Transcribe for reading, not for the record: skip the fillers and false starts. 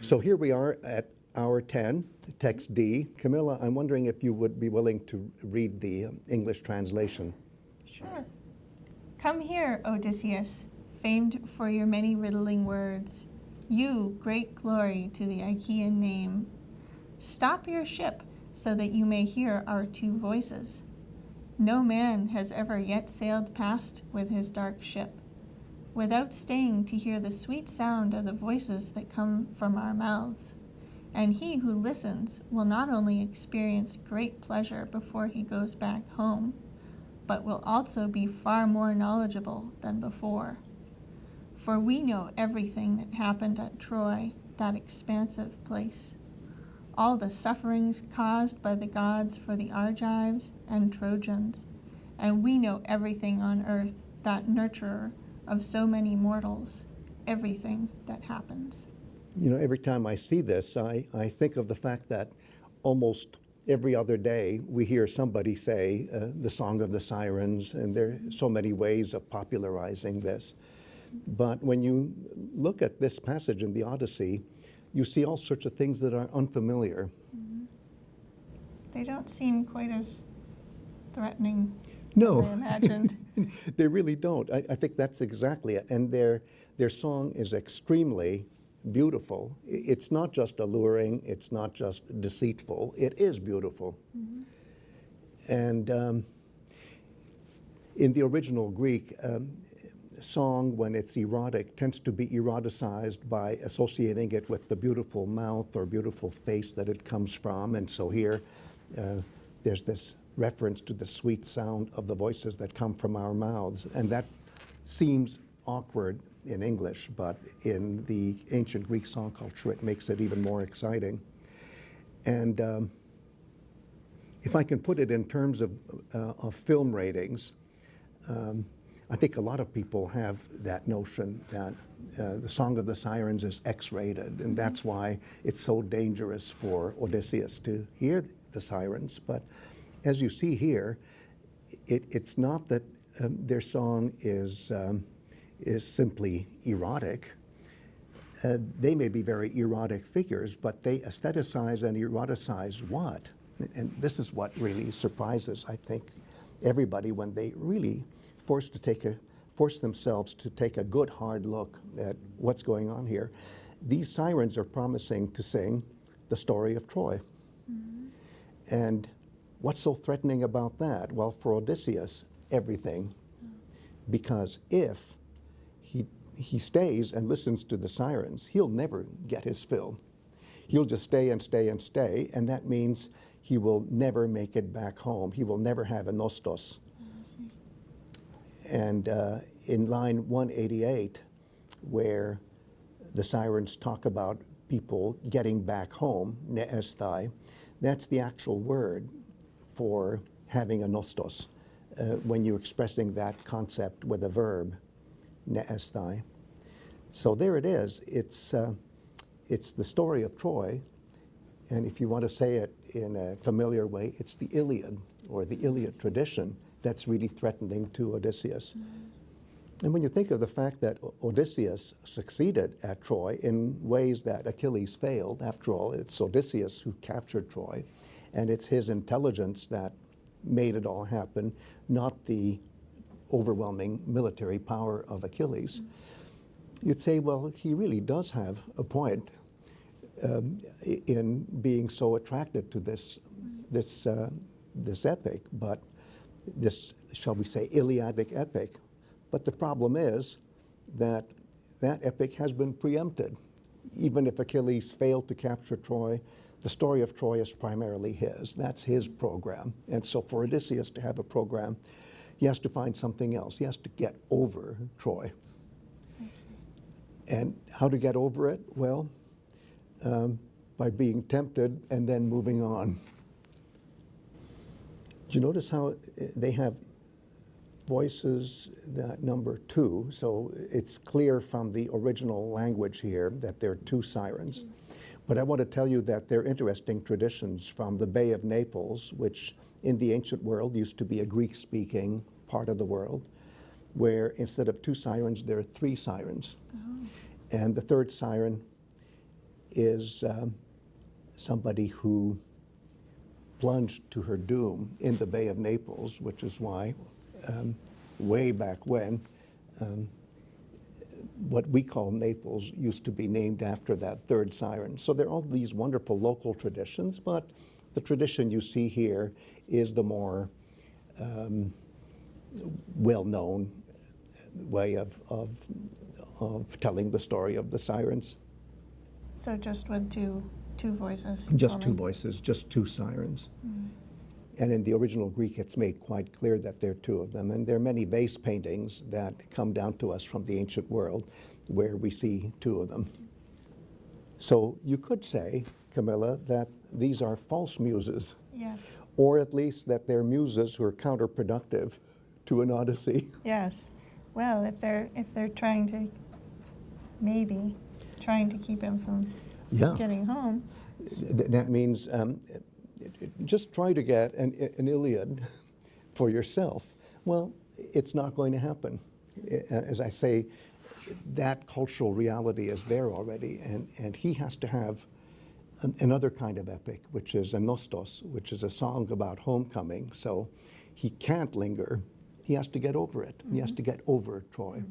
So here we are at hour 10, text D. Camilla, I'm wondering if you would be willing to read the English translation. Sure. Come here, Odysseus, famed for your many riddling words. You, great glory to the Achaean name. Stop your ship so that you may hear our two voices. No man has ever yet sailed past with his dark ship, without staying to hear the sweet sound of the voices that come from our mouths. And he who listens will not only experience great pleasure before he goes back home, but will also be far more knowledgeable than before. For we know everything that happened at Troy, that expansive place. All the sufferings caused by the gods for the Argives and Trojans, and we know everything on earth, that nurturer of so many mortals, everything that happens. You know, every time I see this, I think of the fact that almost every other day we hear somebody say the Song of the Sirens, and there are so many ways of popularizing this. But when you look at this passage in the Odyssey, you see all sorts of things that are unfamiliar. Mm-hmm. They don't seem quite as threatening No, as I imagined. They really don't. I think that's exactly it. And their song is extremely beautiful. It's not just alluring, it's not just deceitful, it is beautiful. Mm-hmm. And in the original Greek, song, when it's erotic, tends to be eroticized by associating it with the beautiful mouth or beautiful face that it comes from. And so here, there's this reference to the sweet sound of the voices that come from our mouths. And that seems awkward in English, but in the ancient Greek song culture, it makes it even more exciting. And if I can put it in terms of film ratings, I think a lot of people have that notion that the Song of the Sirens is X-rated, and that's why it's so dangerous for Odysseus to hear the sirens. But as you see here, it's not that their song is simply erotic. They may be very erotic figures, but they aestheticize and eroticize what? And this is what really surprises, I think, everybody when they really force themselves to take a good hard look at what's going on here. These sirens are promising to sing the story of Troy. Mm-hmm. And what's so threatening about that? Well, for Odysseus, everything. Because if he stays and listens to the sirens, he'll never get his fill. He'll just stay and stay and stay, and that means he will never make it back home. He will never have a nostos. And in line 188, where the sirens talk about people getting back home, Neesthai, that's the actual word for having a nostos, when you're expressing that concept with a verb, Neesthai. So there it is. It's the story of Troy, and if you want to say it in a familiar way, it's the Iliad, or the Iliad tradition, that's really threatening to Odysseus. Mm-hmm. And when you think of the fact that Odysseus succeeded at Troy in ways that Achilles failed, after all, it's Odysseus who captured Troy, and it's his intelligence that made it all happen, not the overwhelming military power of Achilles. Mm-hmm. You'd say, well, he really does have a point in being so attracted to this epic, but this, shall we say, Iliadic epic. But the problem is that that epic has been preempted. Even if Achilles failed to capture Troy, the story of Troy is primarily his. That's his program. And so for Odysseus to have a program, he has to find something else. He has to get over Troy. I see. And how to get over it? Well, by being tempted and then moving on. Do you notice how they have voices that number 2? So it's clear from the original language here that there are 2 sirens. But I want to tell you that there are interesting traditions from the Bay of Naples, which in the ancient world used to be a Greek-speaking part of the world, where instead of 2 sirens, there are 3 sirens. Oh. And the 3rd siren is somebody who plunged to her doom in the Bay of Naples, which is why way back when what we call Naples used to be named after that third siren. So there are all these wonderful local traditions, but the tradition you see here is the more well-known way of telling the story of the sirens. So just with two voices. Just two only. voices, just two sirens. And in the original Greek, it's made quite clear that there are two of them. And there are many vase paintings that come down to us from the ancient world where we see two of them. So you could say, Camilla, that these are false muses, Yes. or at least that they're muses who are counterproductive to an Odyssey. Yes. Well, if they're trying to keep him from Yeah. getting home. That means just try to get an Iliad for yourself. Well, it's not going to happen. As I say, that cultural reality is there already, and he has to have another kind of epic, which is a nostos, which is a song about homecoming. So he can't linger. He has to get over it. He has to get over Troy.